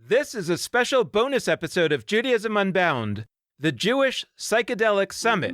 This is a special bonus episode of Judaism Unbound, the Jewish Psychedelic Summit.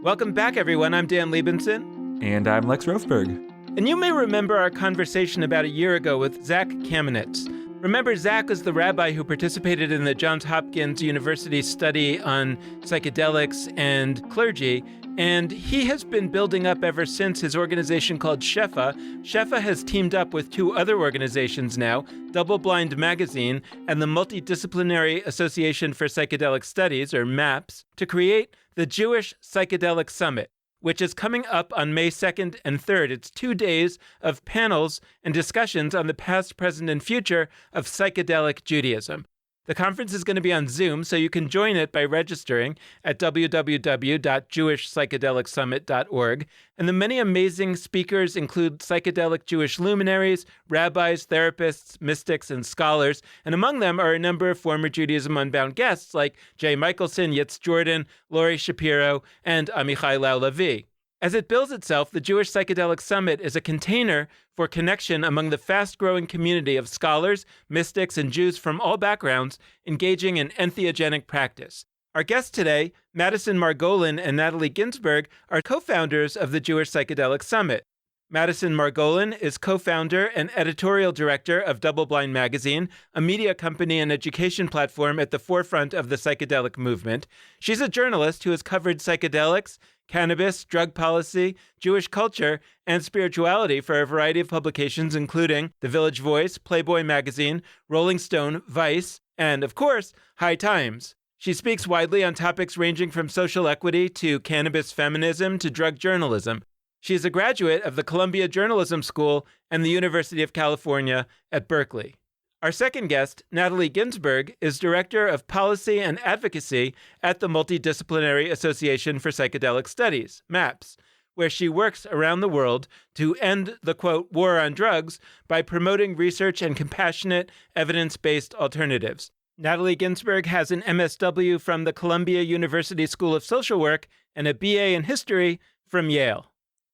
Welcome back, everyone. I'm Dan Liebenson. And I'm Lex Rofberg. And you may remember our conversation about a year ago with Zach Kamenetz. Remember, Zach was the rabbi who participated in the Johns Hopkins University study on psychedelics and clergy, and he has been building up ever since his organization called Shefa. Shefa has teamed up with two other organizations now, Double Blind Magazine and the Multidisciplinary Association for Psychedelic Studies, or MAPS, to create the Jewish Psychedelic Summit, which is coming up on May 2nd and 3rd. It's 2 days of panels and discussions on the past, present, and future of psychedelic Judaism. The conference is going to be on Zoom, so you can join it by registering at www.jewishpsychedelicsummit.org. And the many amazing speakers include psychedelic Jewish luminaries, rabbis, therapists, mystics, and scholars. And among them are a number of former Judaism Unbound guests like Jay Michelson, Yitz Jordan, Laurie Shapiro, and Amichai Lau-Levi. As it bills itself, the Jewish Psychedelic Summit is a container for connection among the fast-growing community of scholars, mystics, and Jews from all backgrounds engaging in entheogenic practice. Our guests today, Madison Margolin and Natalie Ginsberg, are co-founders of the Jewish Psychedelic Summit. Madison Margolin is co-founder and editorial director of Double Blind Magazine, a media company and education platform at the forefront of the psychedelic movement. She's a journalist who has covered psychedelics, cannabis, drug policy, Jewish culture, and spirituality for a variety of publications, including The Village Voice, Playboy Magazine, Rolling Stone, Vice, and, of course, High Times. She speaks widely on topics ranging from social equity to cannabis feminism to drug journalism. She is a graduate of the Columbia Journalism School and the University of California at Berkeley. Our second guest, Natalie Ginsberg, is Director of Policy and Advocacy at the Multidisciplinary Association for Psychedelic Studies, MAPS, where she works around the world to end the, quote, war on drugs by promoting research and compassionate, evidence-based alternatives. Natalie Ginsberg has an MSW from the Columbia University School of Social Work and a BA in History from Yale.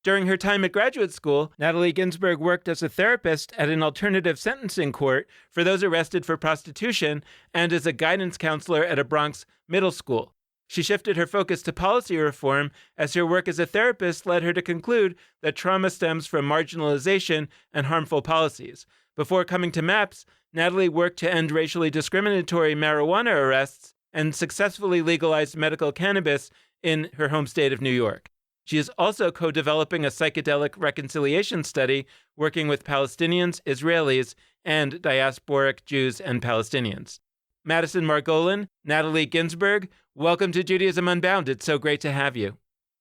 During her time at graduate school, Natalie Ginsberg worked as a therapist at an alternative sentencing court for those arrested for prostitution and as a guidance counselor at a Bronx middle school. She shifted her focus to policy reform as her work as a therapist led her to conclude that trauma stems from marginalization and harmful policies. Before coming to MAPS, Natalie worked to end racially discriminatory marijuana arrests and successfully legalized medical cannabis in her home state of New York. She is also co-developing a psychedelic reconciliation study working with Palestinians, Israelis, and diasporic Jews and Palestinians. Madison Margolin, Natalie Ginsberg, welcome to Judaism Unbound. It's so great to have you.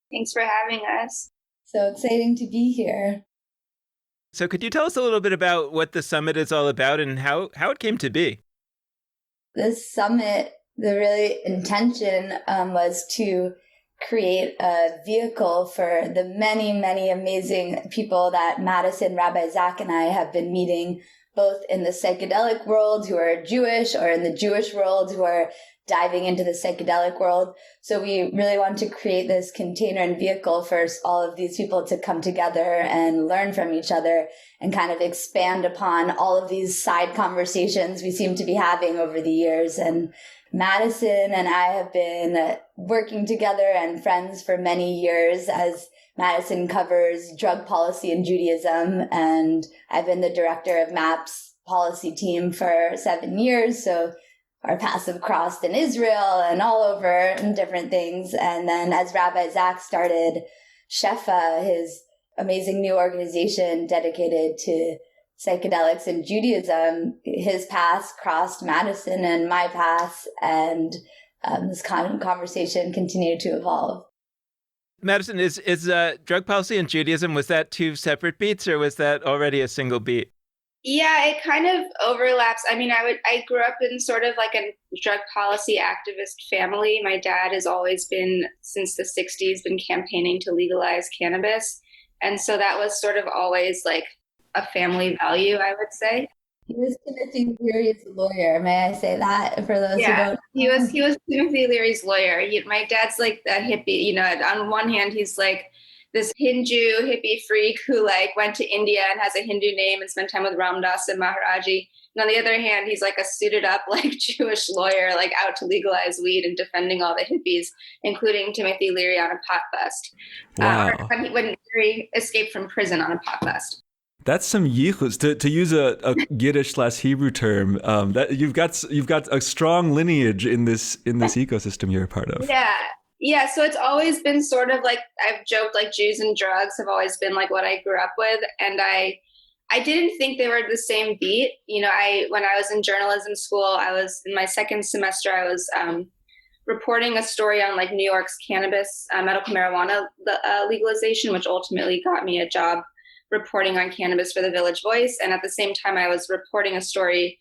Thanks for having us. So exciting to be here. So could you tell us a little bit about what the summit is all about and how it came to be? This summit, the really intention was to create a vehicle for the many, many amazing people that Madison, Rabbi Zach, and I have been meeting, both in the psychedelic world who are Jewish or in the Jewish world who are diving into the psychedelic world. So we really want to create this container and vehicle for all of these people to come together and learn from each other and kind of expand upon all of these side conversations we seem to be having over the years. And Madison and I have been working together and friends for many years as Madison covers drug policy in Judaism, and I've been the director of MAPS policy team for 7 years. So our paths have crossed in Israel and all over and different things. And then as Rabbi Zach started Shefa, his amazing new organization dedicated to psychedelics and Judaism, his paths crossed Madison and my paths, and this conversation continued to evolve. Madison, is drug policy and Judaism, was that two separate beats or was that already a single beat? Yeah, it kind of overlaps. I mean, I grew up in sort of like a drug policy activist family. My dad has always been, since the 60s, been campaigning to legalize cannabis. And so that was sort of always like a family value, I would say. He was Timothy Leary's lawyer. May I say that for those who don't? He was Timothy Leary's lawyer. My dad's like a hippie. You know, on one hand, he's like this Hindu hippie freak who like went to India and has a Hindu name and spent time with Ram Dass and Maharaji. And on the other hand, he's like a suited up like Jewish lawyer, like out to legalize weed and defending all the hippies, including Timothy Leary on a pot bust. Wow. When Leary escaped from prison on a pot bust. That's some yichus, to use a Yiddish/Hebrew term. That you've got a strong lineage in this ecosystem you're a part of. Yeah. So it's always been sort of like, I've joked, like Jews and drugs have always been like what I grew up with, and I didn't think they were the same beat. When I was in journalism school, I was in my second semester. I was reporting a story on like New York's cannabis, medical marijuana legalization, which ultimately got me a job reporting on cannabis for the Village Voice. And at the same time, I was reporting a story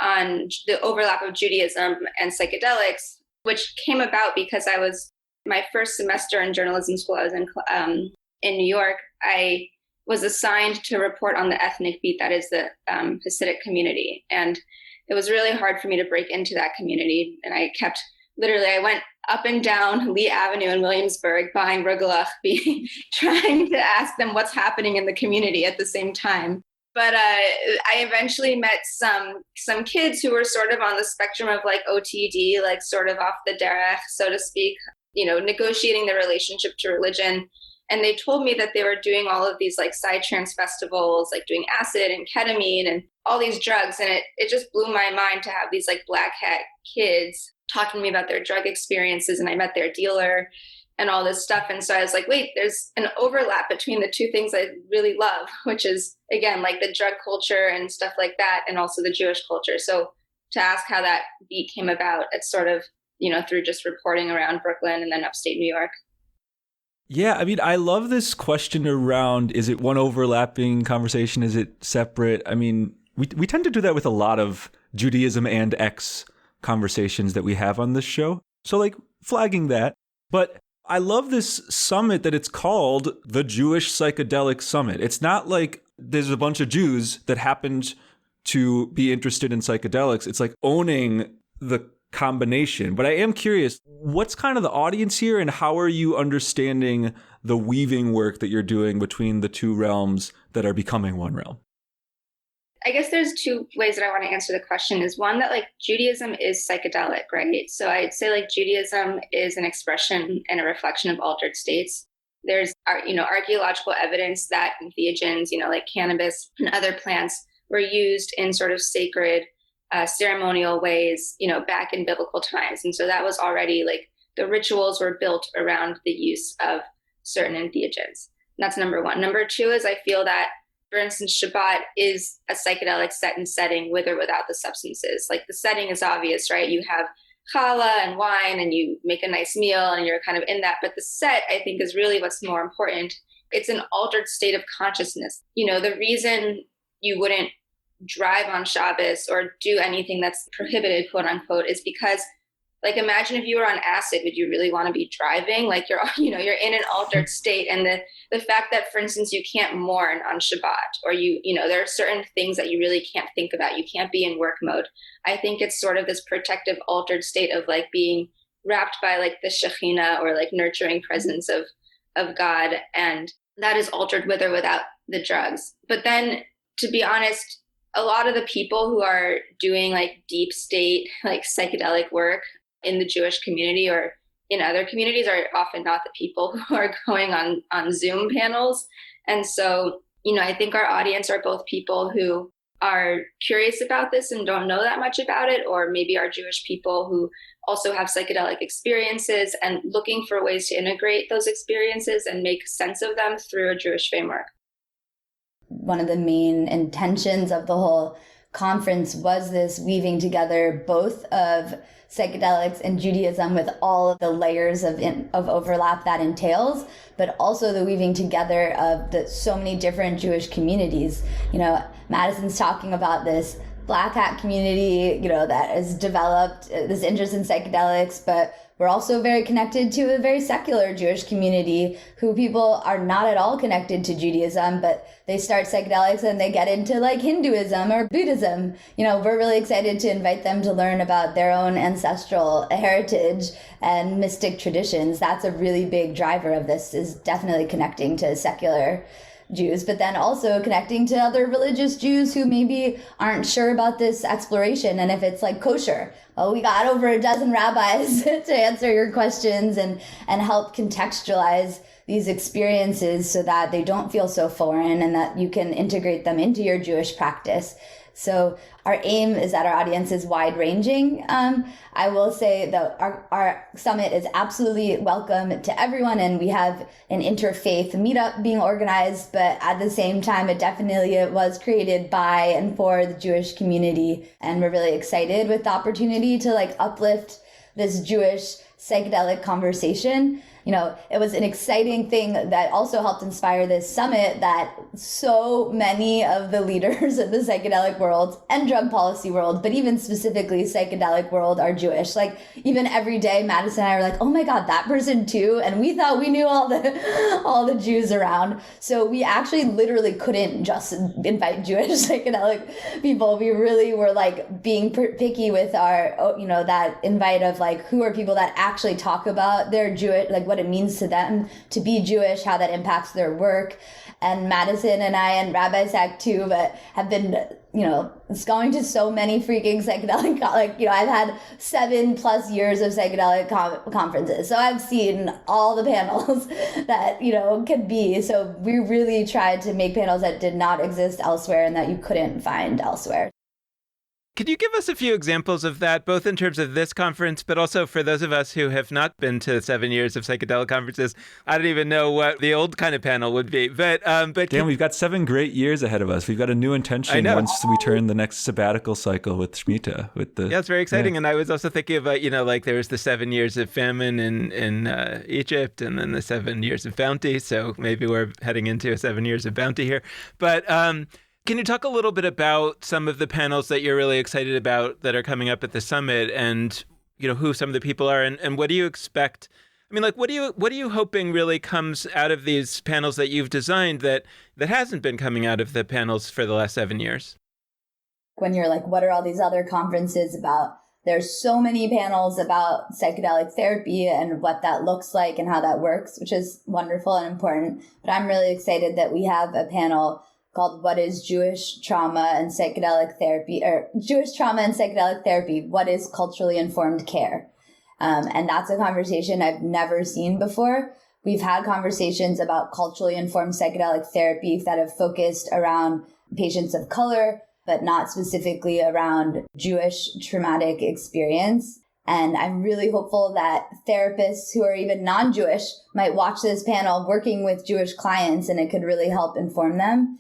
on the overlap of Judaism and psychedelics, which came about because I was, my first semester in journalism school, I was in New York. I was assigned to report on the ethnic beat that is the Hasidic community. And it was really hard for me to break into that community. And I went up and down Lee Avenue in Williamsburg buying Rugelach, trying to ask them what's happening in the community at the same time. But I eventually met some kids who were sort of on the spectrum of like OTD, like sort of off the derech, so to speak, negotiating their relationship to religion. And they told me that they were doing all of these like psytrance festivals, like doing acid and ketamine and all these drugs. And it just blew my mind to have these like black hat kids talking to me about their drug experiences. And I met their dealer and all this stuff. And so I was like, wait, there's an overlap between the two things I really love, which is, again, like the drug culture and stuff like that, and also the Jewish culture. So to ask how that beat came about, it's sort of, through just reporting around Brooklyn and then upstate New York. Yeah, I mean, I love this question around, is it one overlapping conversation? Is it separate? I mean, we tend to do that with a lot of Judaism and X conversations that we have on this show. So like flagging that. But I love this summit that it's called the Jewish Psychedelic Summit. It's not like there's a bunch of Jews that happened to be interested in psychedelics. It's like owning the combination. But I am curious, what's kind of the audience here, and how are you understanding the weaving work that you're doing between the two realms that are becoming one realm? I guess there's two ways that I want to answer the question. Is one that like Judaism is psychedelic, right? So I'd say like Judaism is an expression and a reflection of altered states. There's, archaeological evidence that entheogens, like cannabis and other plants were used in sort of sacred ceremonial ways, back in biblical times. And so that was already like the rituals were built around the use of certain entheogens. And that's number one. Number two is I feel that, for instance, Shabbat is a psychedelic set and setting with or without the substances. Like the setting is obvious, right? You have challah and wine and you make a nice meal and you're kind of in that. But the set, I think, is really what's more important. It's an altered state of consciousness. The reason you wouldn't drive on Shabbos or do anything that's prohibited, quote unquote, is because, like, imagine if you were on acid, would you really want to be driving? Like you're in an altered state. And the fact that, for instance, you can't mourn on Shabbat, or there are certain things that you really can't think about. You can't be in work mode. I think it's sort of this protective altered state of like being wrapped by like the Shekhinah or like nurturing presence of God. And that is altered with or without the drugs. But then, to be honest, a lot of the people who are doing like deep state, like psychedelic work in the Jewish community or in other communities are often not the people who are going on Zoom panels. And so, I think our audience are both people who are curious about this and don't know that much about it, or maybe are Jewish people who also have psychedelic experiences and looking for ways to integrate those experiences and make sense of them through a Jewish framework. One of the main intentions of the whole conference was this weaving together both of psychedelics and Judaism with all of the layers of overlap that entails, but also the weaving together of so many different Jewish communities. Madison's talking about this Black hat community, that has developed this interest in psychedelics, but we're also very connected to a very secular Jewish community who people are not at all connected to Judaism, but they start psychedelics and they get into like Hinduism or Buddhism. We're really excited to invite them to learn about their own ancestral heritage and mystic traditions. That's a really big driver of this, is definitely connecting to secular Jews, but then also connecting to other religious Jews who maybe aren't sure about this exploration. And if it's like kosher, well, we got over a dozen rabbis to answer your questions and help contextualize these experiences so that they don't feel so foreign and that you can integrate them into your Jewish practice. So our aim is that our audience is wide ranging. I will say that our summit is absolutely welcome to everyone, and we have an interfaith meetup being organized, but at the same time, it definitely was created by and for the Jewish community. And we're really excited with the opportunity to like uplift this Jewish psychedelic conversation. You know, it was an exciting thing that also helped inspire this summit that so many of the leaders of the psychedelic world and drug policy world, but even specifically psychedelic world, are Jewish. Like even every day, Madison and I are like, oh my God, that person too. And we thought we knew all the Jews around. So we actually literally couldn't just invite Jewish psychedelic people. We really were like being picky with our, you know, that invite of like, who are people that actually talk about their Jewish, like what it means to them to be Jewish, how that impacts their work. And Madison and I and Rabbi Zach too, but have been, you know, going to so many freaking psychedelic, like, you know, I've had 7+ years of psychedelic conferences. So I've seen all the panels that, you know, could be. So we really tried to make panels that did not exist elsewhere and that you couldn't find elsewhere. Could you give us a few examples of that, both in terms of this conference, but also for those of us who have not been to 7 years of psychedelic conferences? I don't even know what the old kind of panel would be. But Dan, we've got 7 great years ahead of us. We've got a new intention once we turn the next sabbatical cycle with Shemitah. Yeah, it's very exciting. Yeah. And I was also thinking about, you know, like there was the 7 years of famine in Egypt and then the 7 years of bounty. So maybe we're heading into 7 years of bounty here. But can you talk a little bit about some of the panels that you're really excited about that are coming up at the summit, and you know who some of the people are, and what do you expect? I mean, like, what are you hoping really comes out of these panels that you've designed that hasn't been coming out of the panels for the last 7 years? When you're like, what are all these other conferences about? There's so many panels about psychedelic therapy and what that looks like and how that works, which is wonderful and important. But I'm really excited that we have a panel called What is Jewish Trauma and Psychedelic Therapy, or Jewish Trauma and Psychedelic Therapy, What is Culturally Informed Care? And that's a conversation I've never seen before. We've had conversations about culturally informed psychedelic therapy that have focused around patients of color, but not specifically around Jewish traumatic experience. And I'm really hopeful that therapists who are even non-Jewish might watch this panel working with Jewish clients, and it could really help inform them.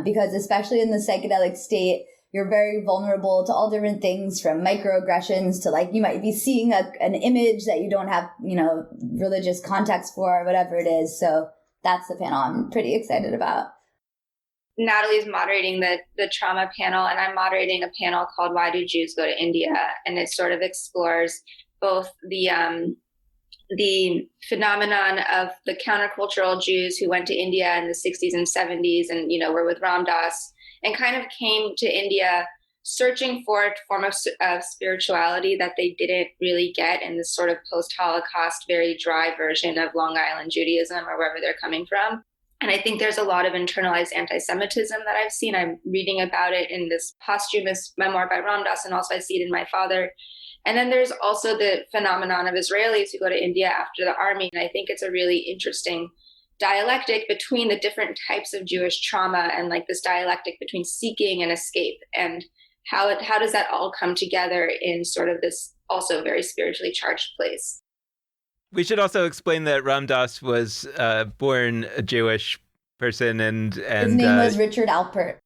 Because especially in the psychedelic state, you're very vulnerable to all different things, from microaggressions to like you might be seeing an image that you don't have, you know, religious context for, or whatever it is. So that's the panel I'm pretty excited about. Natalie's moderating the trauma panel, and I'm moderating a panel called Why Do Jews Go to India? And it sort of explores both the phenomenon of the countercultural Jews who went to India in the 60s and 70s and, you know, were with Ram Dass and kind of came to India searching for a form of spirituality that they didn't really get in this sort of post-Holocaust, very dry version of Long Island Judaism or wherever they're coming from. And I think there's a lot of internalized anti-Semitism that I've seen. I'm reading about it in this posthumous memoir by Ram Dass, and also I see it in my father. And then there's also the phenomenon of Israelis who go to India after the army. And I think it's a really interesting dialectic between the different types of Jewish trauma and like this dialectic between seeking and escape. And how does that all come together in sort of this also very spiritually charged place? We should also explain that Ram Dass was born a Jewish person, and his name was Richard Alpert.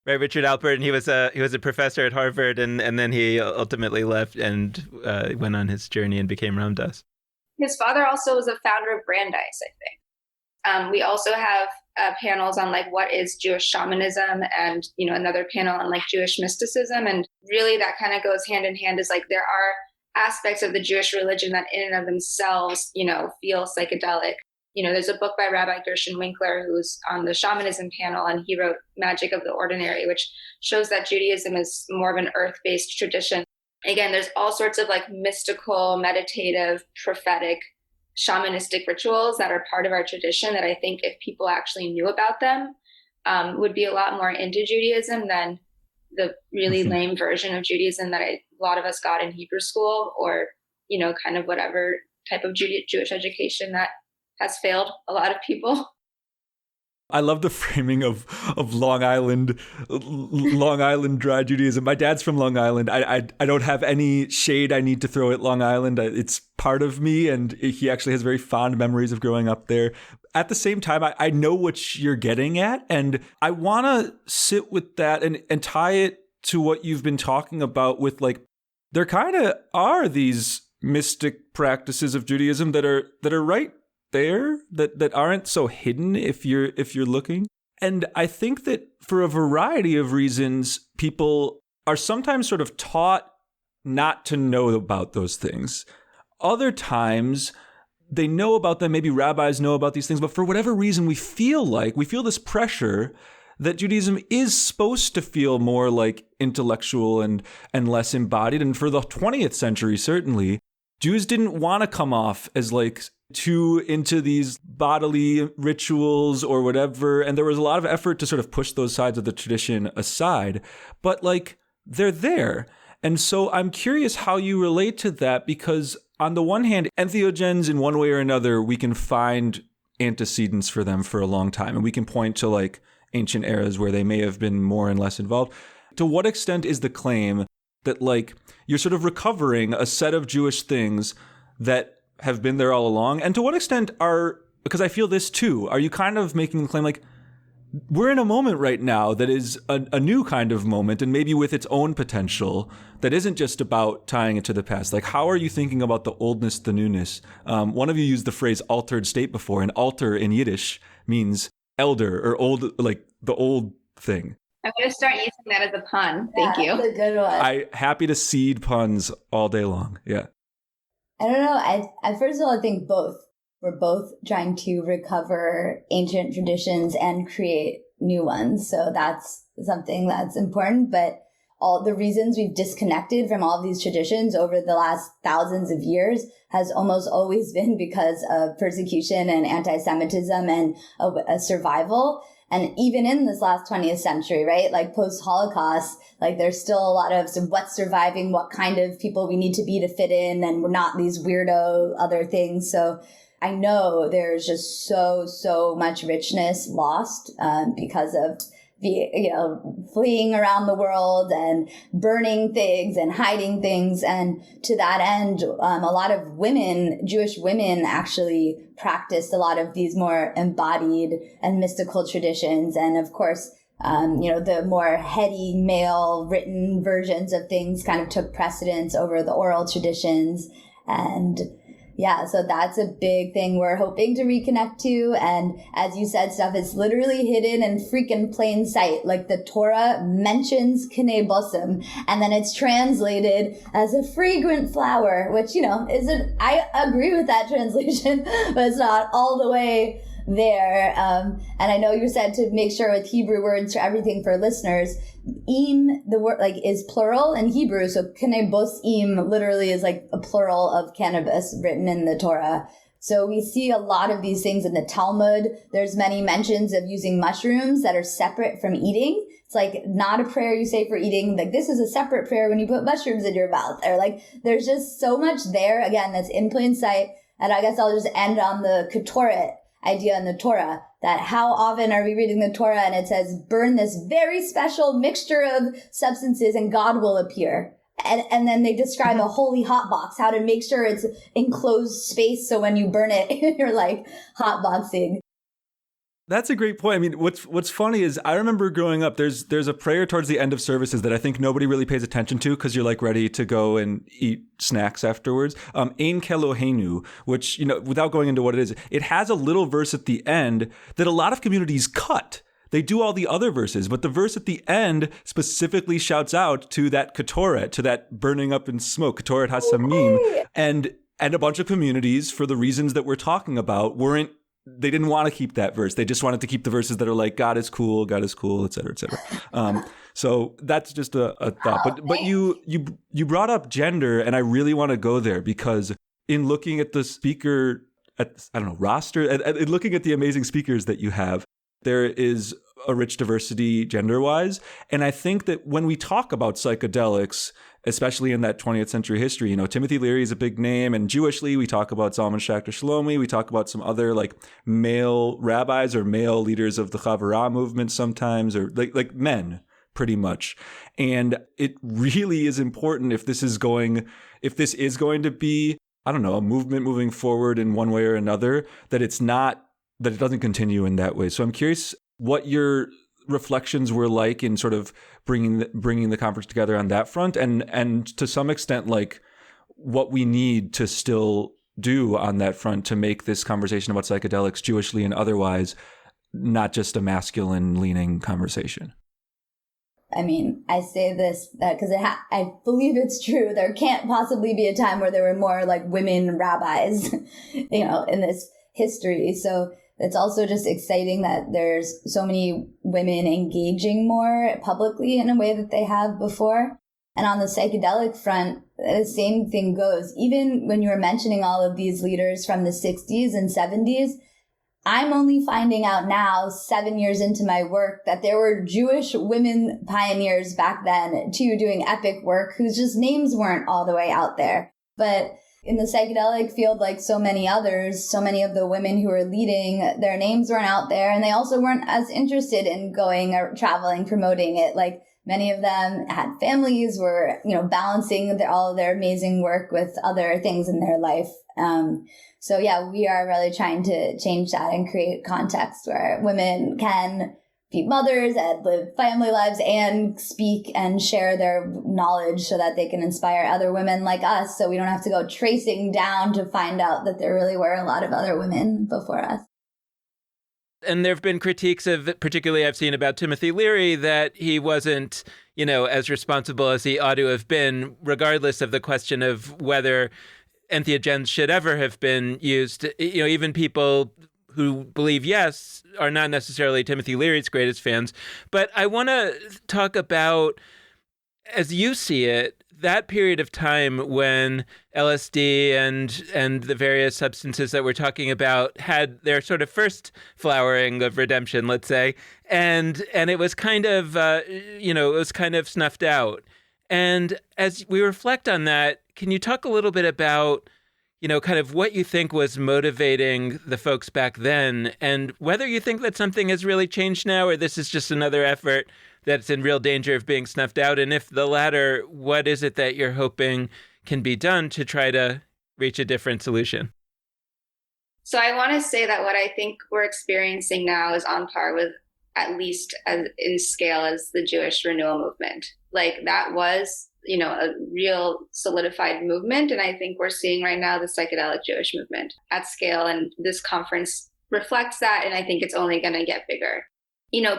Right, Richard Alpert, and he was a professor at Harvard, and then he ultimately left and went on his journey and became Ram Dass. His father also was a founder of Brandeis, I think. We also have panels on like what is Jewish shamanism, and you know another panel on like Jewish mysticism, and really that kind of goes hand in hand. Is like there are aspects of the Jewish religion that in and of themselves, you know, feel psychedelic. You know, there's a book by Rabbi Gershon Winkler who's on the shamanism panel, and he wrote Magic of the Ordinary, which shows that Judaism is more of an earth-based tradition. Again, there's all sorts of like mystical, meditative, prophetic, shamanistic rituals that are part of our tradition that I think if people actually knew about them, would be a lot more into Judaism than the really lame version of Judaism that a lot of us got in Hebrew school, or, kind of whatever type of Jewish education that has failed a lot of people. I love the framing of Long Island dry Judaism. My dad's from Long Island. I don't have any shade I need to throw at Long Island. It's part of me, and he actually has very fond memories of growing up there. At the same time, I know what you're getting at, and I want to sit with that and tie it to what you've been talking about with, like, there kind of are these mystic practices of Judaism that are right there, that aren't so hidden if you're looking. And I think that for a variety of reasons, people are sometimes sort of taught not to know about those things. Other times they know about them, maybe rabbis know about these things, but for whatever reason we feel this pressure that Judaism is supposed to feel more like intellectual and less embodied. And for the 20th century, certainly, Jews didn't want to come off as like too into these bodily rituals or whatever. And there was a lot of effort to sort of push those sides of the tradition aside. But like, they're there. And so I'm curious how you relate to that, because on the one hand, entheogens, in one way or another, we can find antecedents for them for a long time. And we can point to like ancient eras where they may have been more and less involved. To what extent is the claim that like you're sort of recovering a set of Jewish things that have been there all along? And to what extent because I feel this too, are you kind of making the claim like we're in a moment right now that is a new kind of moment, and maybe with its own potential, that isn't just about tying it to the past? Like, how are you thinking about the oldness, the newness? One of you used the phrase altered state before, and alter in Yiddish means elder or old, like the old thing. I'm going to start using that as a pun. Thank you. That's a good one. I'm happy to seed puns all day long. Yeah. I don't know. I first of all, I think both. We're both trying to recover ancient traditions and create new ones. So that's something that's important. But all the reasons we've disconnected from all of these traditions over the last thousands of years has almost always been because of persecution and anti-Semitism and a survival. And even in this last 20th century, right, like post-Holocaust, like there's still a lot of what's surviving, what kind of people we need to be to fit in, and we're not these weirdo other things. So I know there's just so much richness lost because of fleeing around the world and burning things and hiding things. And to that end, a lot of women, Jewish women, actually practiced a lot of these more embodied and mystical traditions. And of course, the more heady male written versions of things kind of took precedence over the oral traditions. And yeah, so that's a big thing we're hoping to reconnect to. And as you said, stuff is literally hidden in freaking plain sight. Like the Torah mentions K'nei Bosim, and then it's translated as a fragrant flower, which, I agree with that translation, but it's not all the way there. And I know you said to make sure with Hebrew words for everything for listeners, im, the word is plural in Hebrew. So kanebos im literally is like a plural of cannabis written in the Torah. So we see a lot of these things in the Talmud. There's many mentions of using mushrooms that are separate from eating. It's like not a prayer you say for eating. Like this is a separate prayer when you put mushrooms in your mouth. Or like there's just so much there, again, that's in plain sight. And I guess I'll just end on the ketoret idea in the Torah, that how often are we reading the Torah and it says, burn this very special mixture of substances and God will appear. And then they describe a holy hot box, how to make sure it's enclosed space so when you burn it, you're like hot boxing. That's a great point. I mean, what's funny is I remember growing up, there's a prayer towards the end of services that I think nobody really pays attention to because you're like ready to go and eat snacks afterwards. Ein Keloheinu, which, without going into what it is, it has a little verse at the end that a lot of communities cut. They do all the other verses, but the verse at the end specifically shouts out to that ketoret, to that burning up in smoke, ketoret hasamim. Okay. And a bunch of communities, for the reasons that we're talking about, they didn't want to keep that verse. They just wanted to keep the verses that are like, God is cool, et cetera, et cetera. So that's just a thought. But you brought up gender, and I really want to go there because in looking at the speaker, roster, and looking at the amazing speakers that you have, there is a rich diversity gender-wise. And I think that when we talk about psychedelics, especially in that 20th century history, Timothy Leary is a big name, and Jewishly, we talk about Zalman Schachter Shalomi, we talk about some other like male rabbis or male leaders of the Chavurah movement sometimes, or like men, pretty much. And it really is important if this is going to be, I don't know, a movement moving forward in one way or another, that it doesn't continue in that way. So I'm curious what your reflections were like in sort of bringing the conference together on that front, and to some extent, like what we need to still do on that front to make this conversation about psychedelics, Jewishly and otherwise, not just a masculine leaning conversation. I mean, I say this because I believe it's true. There can't possibly be a time where there were more like women rabbis, in this history. So it's also just exciting that there's so many women engaging more publicly in a way that they have before. And on the psychedelic front, the same thing goes. Even when you were mentioning all of these leaders from the 60s and 70s, I'm only finding out now, 7 years into my work, that there were Jewish women pioneers back then too, doing epic work, whose just names weren't all the way out there. But in the psychedelic field, like so many others, so many of the women who were leading, their names weren't out there, and they also weren't as interested in going or traveling, promoting it. Like many of them had families, were, balancing all of their amazing work with other things in their life. So yeah, we are really trying to change that and create context where women can be mothers and live family lives and speak and share their knowledge so that they can inspire other women like us. So we don't have to go tracing down to find out that there really were a lot of other women before us. And there have been critiques of, particularly I've seen about Timothy Leary, that he wasn't, as responsible as he ought to have been, regardless of the question of whether entheogens should ever have been used. Even people who believe yes are not necessarily Timothy Leary's greatest fans. But I want to talk about, as you see it, that period of time when LSD and the various substances that we're talking about had their sort of first flowering of redemption, let's say, and it was kind of snuffed out. And as we reflect on that, can you talk a little bit about, kind of what you think was motivating the folks back then, and whether you think that something has really changed now, or this is just another effort that's in real danger of being snuffed out? And if the latter, what is it that you're hoping can be done to try to reach a different solution? So I want to say that what I think we're experiencing now is on par with, at least as in scale, as the Jewish renewal movement. Like that was, a real solidified movement. And I think we're seeing right now the psychedelic Jewish movement at scale. And this conference reflects that. And I think it's only going to get bigger.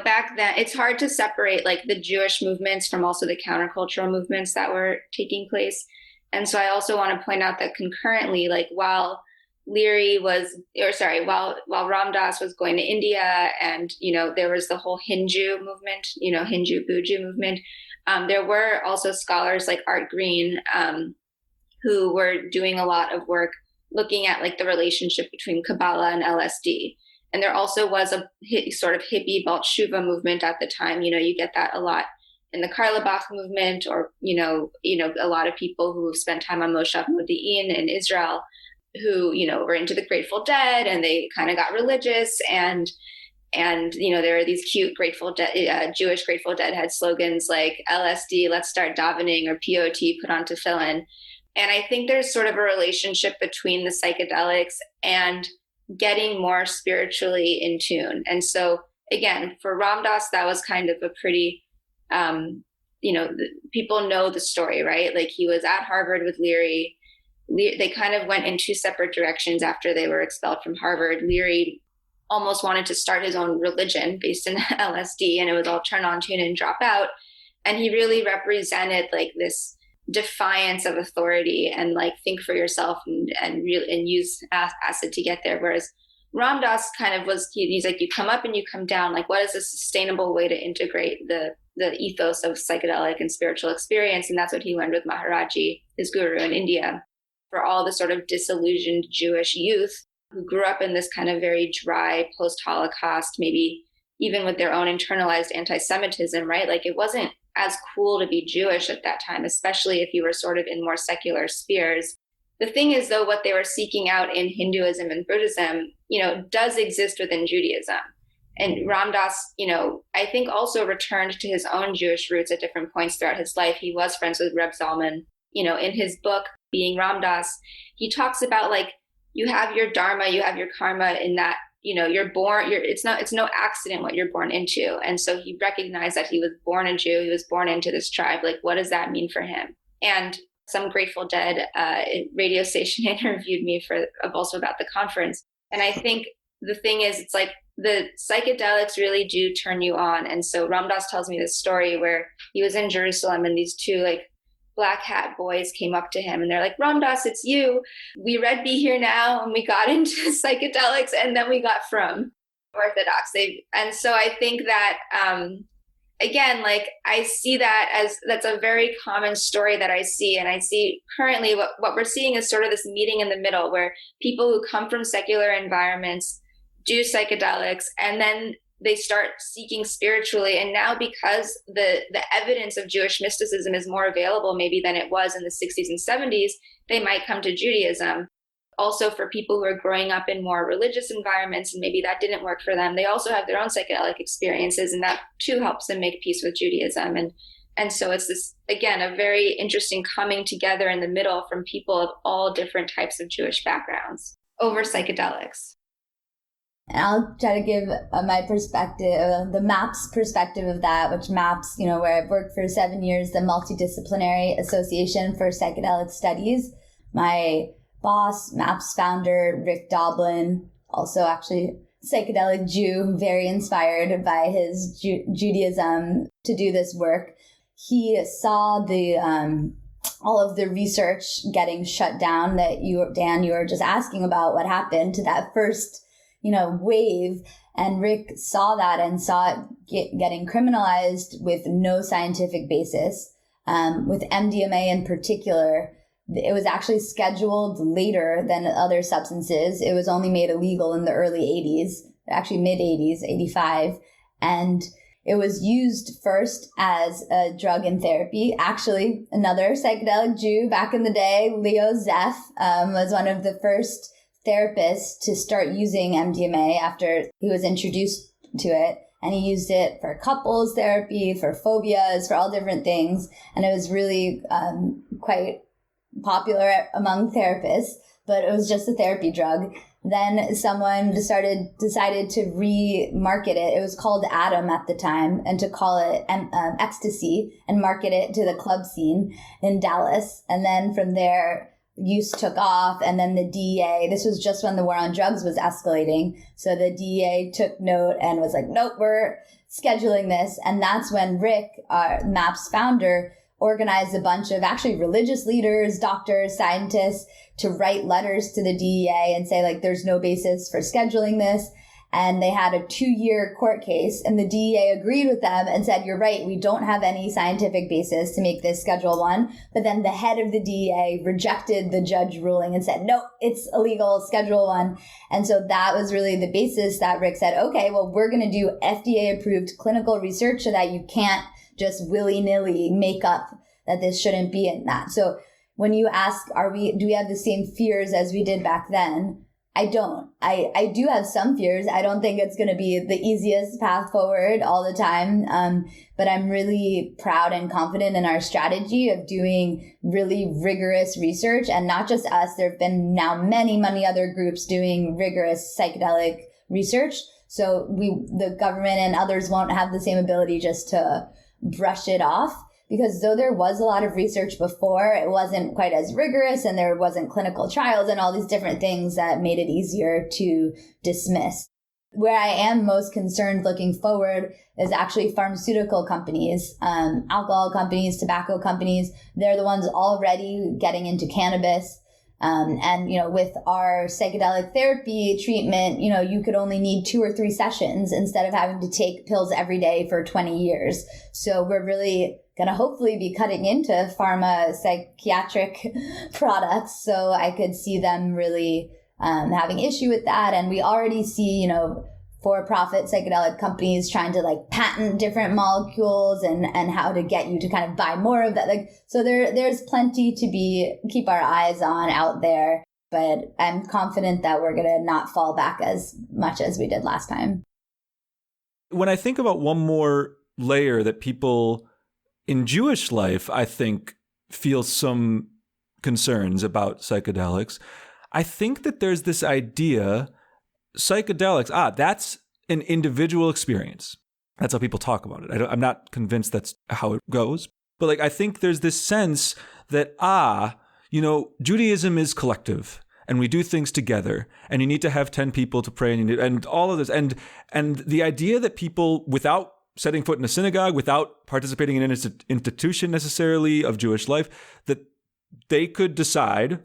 Back then, it's hard to separate like the Jewish movements from also the countercultural movements that were taking place. And so I also want to point out that concurrently, like while Ram Dass was going to India and, there was the whole Hindu movement, Hindu Buju movement. There were also scholars like Art Green, who were doing a lot of work looking at like the relationship between Kabbalah and LSD. And there also was a sort of hippie Balt Shuva movement at the time. You get that a lot in the Karlebach movement, or, a lot of people who spent time on Moshav Modi'in in Israel, who, were into the Grateful Dead, and they kind of got religious, and there are these cute Jewish Grateful Dead had slogans like LSD, let's start davening, or POT, put on tefillin. And I think there's sort of a relationship between the psychedelics and getting more spiritually in tune. And so again, for Ram Dass, that was kind of a pretty, people know the story, right? Like he was at Harvard with Leary. They kind of went in two separate directions after they were expelled from Harvard. Leary almost wanted to start his own religion based in LSD, and it was all turn on, tune in, drop out. And he really represented like this defiance of authority and like think for yourself and use acid to get there. Whereas Ram Dass kind of was, he's like, you come up and you come down. Like, what is a sustainable way to integrate the ethos of psychedelic and spiritual experience? And that's what he learned with Maharaji, his guru in India. For all the sort of disillusioned Jewish youth who grew up in this kind of very dry post-Holocaust, maybe even with their own internalized anti-Semitism, right? Like it wasn't as cool to be Jewish at that time, especially if you were sort of in more secular spheres. The thing is, though, what they were seeking out in Hinduism and Buddhism, does exist within Judaism. And Ram Dass, I think also returned to his own Jewish roots at different points throughout his life. He was friends with Reb Zalman. In his book, Being Ram Dass, he talks about like, you have your dharma, you have your karma in that, you're born, it's no accident what you're born into. And so he recognized that he was born a Jew. He was born into this tribe. Like, what does that mean for him? And some Grateful Dead radio station interviewed me also about the conference. And I think the thing is, it's like the psychedelics really do turn you on. And so Ram Dass tells me this story where he was in Jerusalem and these two like black hat boys came up to him and they're like, Ram Dass, it's you. We read Be Here Now and we got into psychedelics and then we got from Orthodox. And so I think that, again, like I see that's a very common story that I see. And I see currently what we're seeing is sort of this meeting in the middle where people who come from secular environments do psychedelics and then they start seeking spiritually. And now because the evidence of Jewish mysticism is more available maybe than it was in the 60s and 70s, they might come to Judaism. Also for people who are growing up in more religious environments and maybe that didn't work for them, they also have their own psychedelic experiences and that too helps them make peace with Judaism. And so it's this, again, a very interesting coming together in the middle from people of all different types of Jewish backgrounds over psychedelics. And I'll try to give my perspective, the MAPS perspective of that, which MAPS, where I've worked for 7 years, the Multidisciplinary Association for Psychedelic Studies. My boss, MAPS founder, Rick Doblin, also actually psychedelic Jew, very inspired by his Judaism to do this work. He saw the all of the research getting shut down that Dan, you were just asking about what happened to that first wave. And Rick saw that and saw it getting criminalized with no scientific basis. With MDMA in particular, it was actually scheduled later than other substances. It was only made illegal in the early 80s, actually mid 80s, 85. And it was used first as a drug in therapy. Actually, another psychedelic Jew back in the day, Leo Zeff, was one of the first therapists to start using MDMA after he was introduced to it. And he used it for couples therapy, for phobias, for all different things. And it was really quite popular among therapists, but it was just a therapy drug. Then someone decided to remarket it. It was called Atom at the time, and to call it ecstasy and market it to the club scene in Dallas. And then from there, use took off, and then the DEA, this was just when the war on drugs was escalating. So the DEA took note and was like, nope, we're scheduling this. And that's when Rick, MAPS founder, organized a bunch of actually religious leaders, doctors, scientists to write letters to the DEA and say, like, there's no basis for scheduling this. And they had a 2-year court case, and the DEA agreed with them and said, you're right, we don't have any scientific basis to make this Schedule 1. But then the head of the DEA rejected the judge ruling and said, no, it's illegal, Schedule 1. And so that was really the basis that Rick said, okay, well, we're going to do FDA-approved clinical research so that you can't just willy-nilly make up that this shouldn't be in that. So when you ask, do we have the same fears as we did back then? I don't. I do have some fears. I don't think it's going to be the easiest path forward all the time. But I'm really proud and confident in our strategy of doing really rigorous research, and not just us. There have been now many, many other groups doing rigorous psychedelic research. So the government and others won't have the same ability just to brush it off. Because though there was a lot of research before, it wasn't quite as rigorous, and there wasn't clinical trials and all these different things that made it easier to dismiss. Where I am most concerned looking forward is actually pharmaceutical companies, alcohol companies, tobacco companies. They're the ones already getting into cannabis. And with our psychedelic therapy treatment, you could only need 2 or 3 sessions instead of having to take pills every day for 20 years. So we're really going to hopefully be cutting into pharma psychiatric products. So I could see them really having issue with that. And we already see, for-profit psychedelic companies trying to like patent different molecules and how to get you to kind of buy more of that. Like, so there's plenty to keep our eyes on out there, but I'm confident that we're going to not fall back as much as we did last time. When I think about one more layer that people in Jewish life, I think, feel some concerns about psychedelics, I think that there's this idea, psychedelics, that's an individual experience. That's how people talk about it. I'm not convinced that's how it goes. But like, I think there's this sense that, Judaism is collective and we do things together and you need to have 10 people to pray and all of this. And the idea that people, without setting foot in a synagogue, without participating in an institution necessarily of Jewish life, that they could decide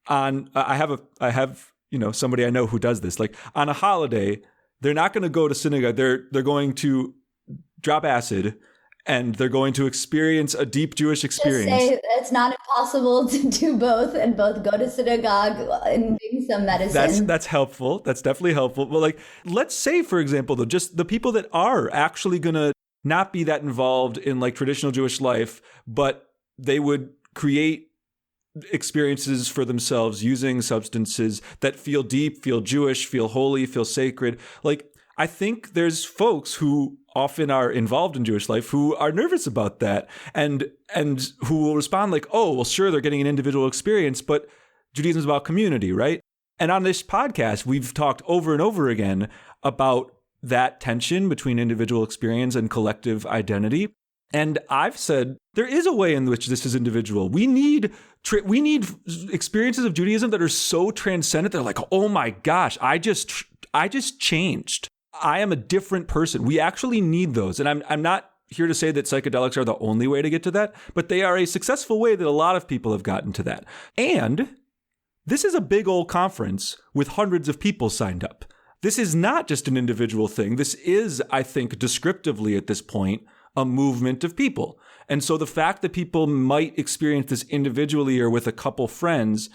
on, I have somebody I know who does this, like on a holiday, they're not going to go to synagogue. They're going to drop acid and they're going to experience a deep Jewish experience. Just say it's not impossible to do both and both go to synagogue and bring some medicine. That's helpful. That's definitely helpful. But like, let's say, for example, though, just the people that are actually going to not be that involved in like traditional Jewish life, but they would create experiences for themselves using substances that feel deep, feel Jewish, feel holy, feel sacred. Like, I think there's folks who often are involved in Jewish life who are nervous about that and who will respond like, oh, well, sure, they're getting an individual experience, but Judaism is about community, right? And on this podcast, we've talked over and over again about that tension between individual experience and collective identity. And I've said there is a way in which this is individual. We need experiences of Judaism that are so transcendent. They're like, oh my gosh, I just changed. I am a different person. We actually need those. And I'm not here to say that psychedelics are the only way to get to that, but they are a successful way that a lot of people have gotten to that. And this is a big old conference with hundreds of people signed up. This is not just an individual thing. This is, I think, descriptively at this point, a movement of people. And so the fact that people might experience this individually or with a couple friends,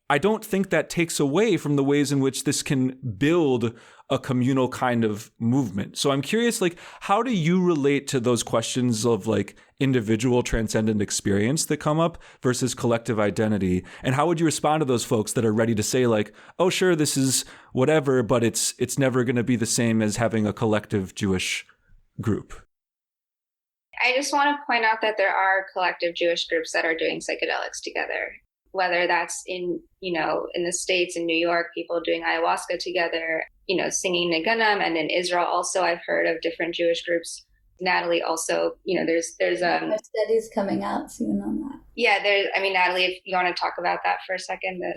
I don't think that takes away from the ways in which this can build a communal kind of movement. So I'm curious, like, how do you relate to those questions of like individual transcendent experience that come up versus collective identity? And how would you respond to those folks that are ready to say like, oh, sure, this is whatever, but it's never going to be the same as having a collective Jewish group? I just want to point out that there are collective Jewish groups that are doing psychedelics together, whether that's in the States, in New York, people doing ayahuasca together, singing Nigunim, and in Israel also I've heard of different Jewish groups. Natalie also, there's studies coming out soon on that. Yeah, Natalie, if you want to talk about that for a second, the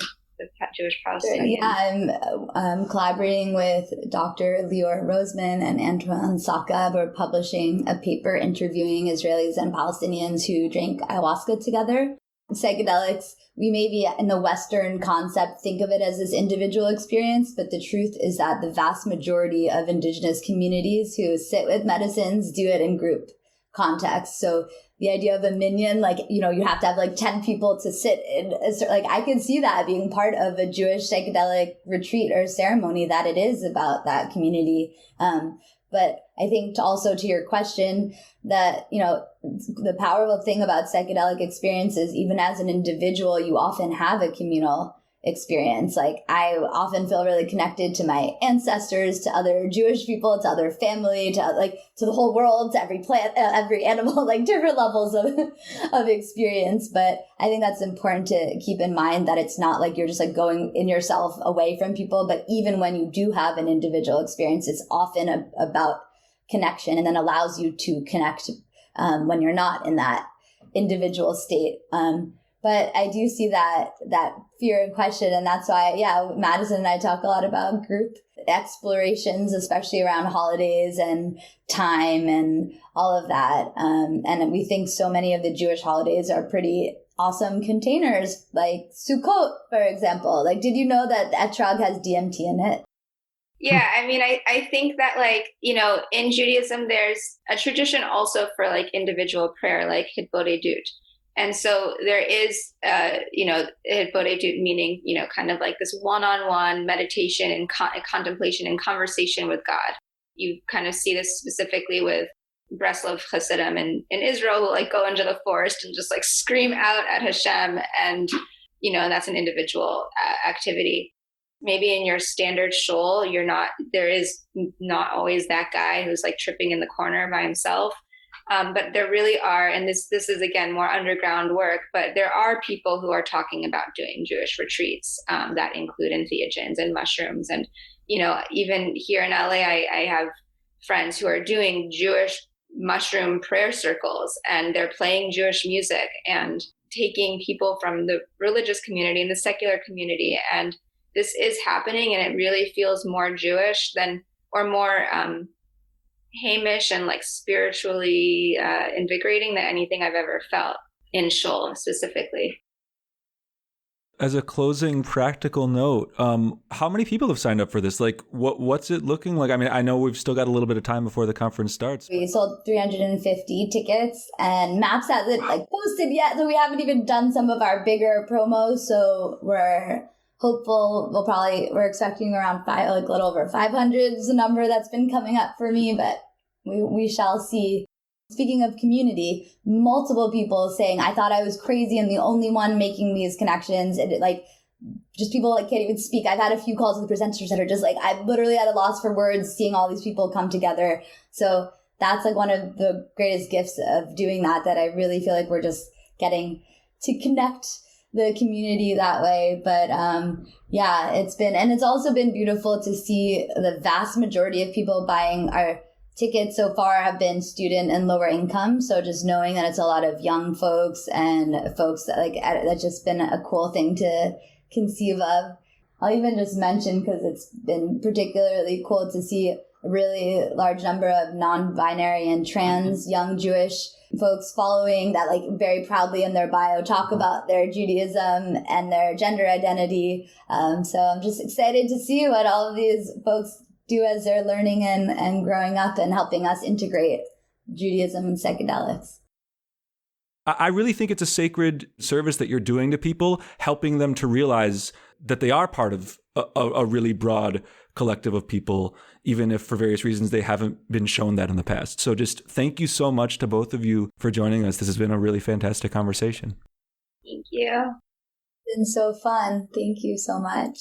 Jewish Palestinian. Yeah, I'm collaborating with Dr. Lior Roseman and Antoine Saka. We're publishing a paper interviewing Israelis and Palestinians who drink ayahuasca together. Psychedelics, we maybe in the Western concept think of it as this individual experience, but the truth is that the vast majority of indigenous communities who sit with medicines do it in group context. So the idea of a minyan, you have to have like 10 people to sit in, like I can see that being part of a Jewish psychedelic retreat or ceremony, that it is about that community. But I think also to your question that, the powerful thing about psychedelic experiences, even as an individual, you often have a communal experience. Like I often feel really connected to my ancestors, to other Jewish people, to other family, to the whole world, to every plant, every animal, like different levels of experience. But I think that's important to keep in mind that it's not like you're just like going in yourself away from people. But even when you do have an individual experience, it's often about connection and then allows you to connect when you're not in that individual state. But I do see that fear and question. And that's why, Madison and I talk a lot about group explorations, especially around holidays and time and all of that. And we think so many of the Jewish holidays are pretty awesome containers, like Sukkot, for example. Like, did you know that etrog has DMT in it? Yeah, I think that in Judaism, there's a tradition also for like individual prayer, like Hitbodedut. And so there is, Bodhidharma, meaning, kind of like this one-on-one meditation and contemplation and conversation with God. You kind of see this specifically with Breslov Hasidim in Israel, who like go into the forest and just like scream out at Hashem. And, that's an individual activity. Maybe in your standard shul, there is not always that guy who's like tripping in the corner by himself. But there really are, and this is again more underground work, but there are people who are talking about doing Jewish retreats that include entheogens and mushrooms. And, even here in LA, I have friends who are doing Jewish mushroom prayer circles, and they're playing Jewish music and taking people from the religious community and the secular community. And this is happening, and it really feels more Jewish or more Hamish and like spiritually invigorating than anything I've ever felt in shul specifically. As a closing practical note, how many people have signed up for this? Like, what's it looking like? I mean, I know we've still got a little bit of time before the conference starts. We sold 350 tickets, and Maps hasn't posted yet, so we haven't even done some of our bigger promos. So we're hopeful. We're expecting around a little over 500 is a number that's been coming up for me, but we shall see. Speaking of community, multiple people saying, I thought I was crazy and the only one making these connections. And just people can't even speak. I've had a few calls with presenters that are just I'm literally at a loss for words seeing all these people come together. So that's one of the greatest gifts of doing that I really feel like we're just getting to connect the community that way. But it's also been beautiful to see the vast majority of people buying our tickets so far have been student and lower income. So just knowing that it's a lot of young folks and folks that that's just been a cool thing to conceive of. I'll even just mention, because it's been particularly cool to see a really large number of non-binary and trans young Jewish folks following that very proudly in their bio talk about their Judaism and their gender identity. So I'm just excited to see what all of these folks do as they're learning and growing up and helping us integrate Judaism and psychedelics. I really think it's a sacred service that you're doing to people, helping them to realize that they are part of a really broad collective of people, even if for various reasons they haven't been shown that in the past. So just thank you so much to both of you for joining us. This has been a really fantastic conversation. Thank you. It's been so fun. Thank you so much.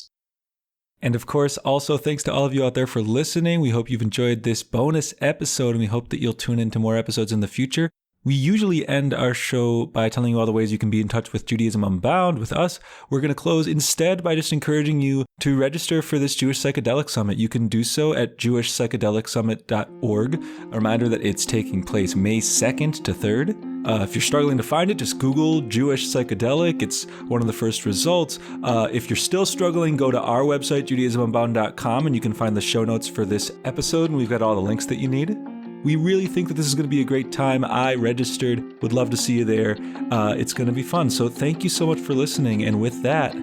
And of course, also thanks to all of you out there for listening. We hope you've enjoyed this bonus episode, and we hope that you'll tune into more episodes in the future. We usually end our show by telling you all the ways you can be in touch with Judaism Unbound with us. We're going to close instead by just encouraging you to register for this Jewish Psychedelic Summit. You can do so at jewishpsychedelicsummit.org. A reminder that it's taking place May 2nd to 3rd. If you're struggling to find it, just Google Jewish Psychedelic. It's one of the first results. If you're still struggling, go to our website, judaismunbound.com, and you can find the show notes for this episode, and we've got all the links that you need. We really think that this is going to be a great time. I registered. Would love to see you there. It's going to be fun. So thank you so much for listening. And with that,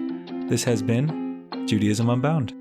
this has been Judaism Unbound.